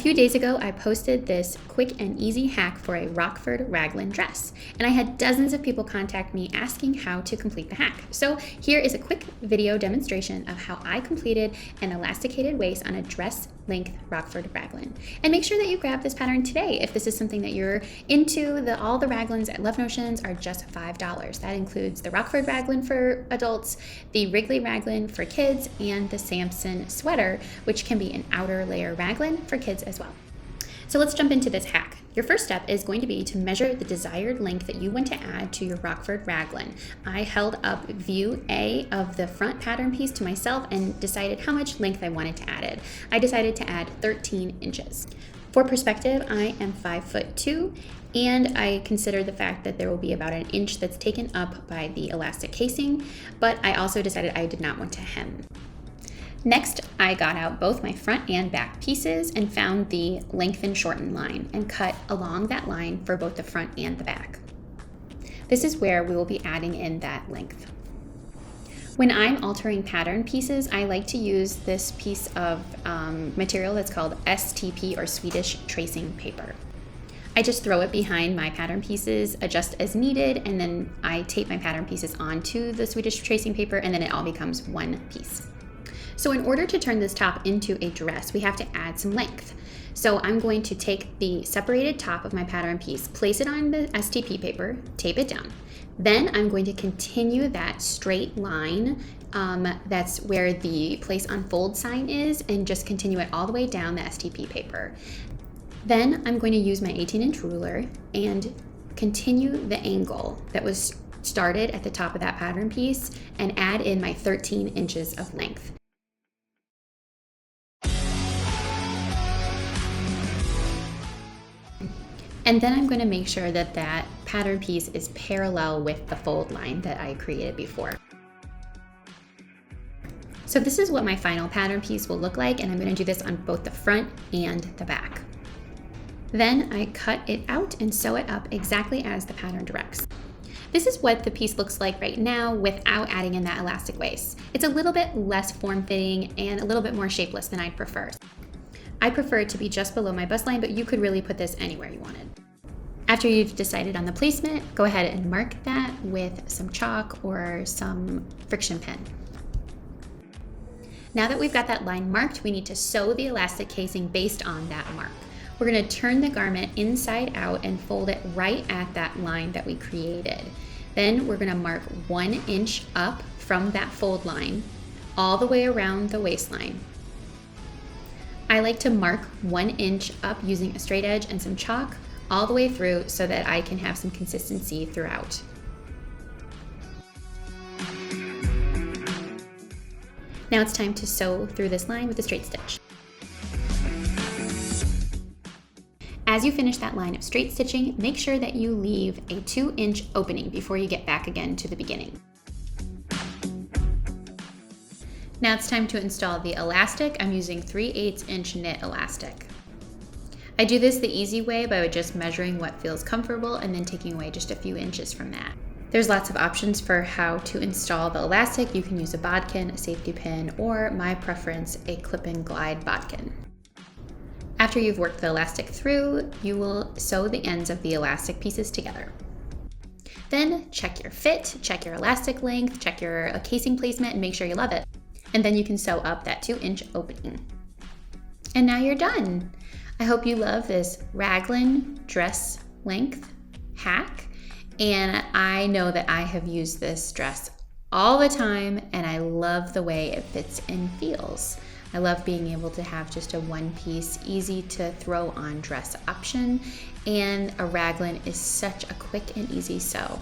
few days ago, I posted this quick and easy hack for a Rockford Raglan dress, and I had dozens of people contact me asking how to complete the hack. So here is a quick video demonstration of how I completed an elasticated waist on a dress length Rockford Raglan. And make sure that you grab this pattern today if this is something that you're into. All the Raglans at Love Notions are just $5. That includes the Rockford Raglan for adults, the Wrigley Raglan for kids, and the Samson Sweater, which can be an outer layer Raglan for kids as well. So let's jump into this hack. Your first step is going to be to measure the desired length that you want to add to your Rockford Raglan. I held up view A of the front pattern piece to myself and decided how much length I wanted to add it. I decided to add 13 inches. For perspective, I am 5'2", and I consider the fact that there will be about an inch that's taken up by the elastic casing, but I also decided I did not want to hem. Next, I got out both my front and back pieces and found the lengthen shorten line and cut along that line for both the front and the back. This is where we will be adding in that length. When I'm altering pattern pieces, I like to use this piece of material that's called STP, or Swedish tracing paper. I just throw it behind my pattern pieces, adjust as needed, and then I tape my pattern pieces onto the Swedish tracing paper, and then it all becomes one piece. So in order to turn this top into a dress, we have to add some length. So I'm going to take the separated top of my pattern piece, place it on the STP paper, tape it down. Then I'm going to continue that straight line, that's where the place on fold sign is, and just continue it all the way down the STP paper. Then I'm going to use my 18-inch ruler and continue the angle that was started at the top of that pattern piece and add in my 13 inches of length. And then I'm going to make sure that that pattern piece is parallel with the fold line that I created before. So this is what my final pattern piece will look like, and I'm going to do this on both the front and the back. Then I cut it out and sew it up exactly as the pattern directs. This is what the piece looks like right now without adding in that elastic waist. It's a little bit less form-fitting and a little bit more shapeless than I'd prefer. I prefer it to be just below my bust line, but you could really put this anywhere you wanted. After you've decided on the placement, go ahead and mark that with some chalk or some friction pen. Now that we've got that line marked, we need to sew the elastic casing based on that mark. We're going to turn the garment inside out and fold it right at that line that we created. Then we're going to mark 1 inch up from that fold line all the way around the waistline. I like to mark 1 inch up using a straight edge and some chalk all the way through so that I can have some consistency throughout. Now it's time to sew through this line with a straight stitch. As you finish that line of straight stitching, make sure that you leave a 2-inch opening before you get back again to the beginning. Now it's time to install the elastic. I'm using 3/8 inch knit elastic. I do this the easy way by just measuring what feels comfortable and then taking away just a few inches from that. There's lots of options for how to install the elastic. You can use a bodkin, a safety pin, or my preference, a clip and glide bodkin. After you've worked the elastic through, you will sew the ends of the elastic pieces together. Then check your fit, check your elastic length, check your casing placement, and make sure you love it. And then you can sew up that 2-inch opening. And now you're done. I hope you love this Raglan dress length hack. And I know that I have used this dress all the time, and I love the way it fits and feels. I love being able to have just a one-piece, easy to throw on dress option, and a Raglan is such a quick and easy sew.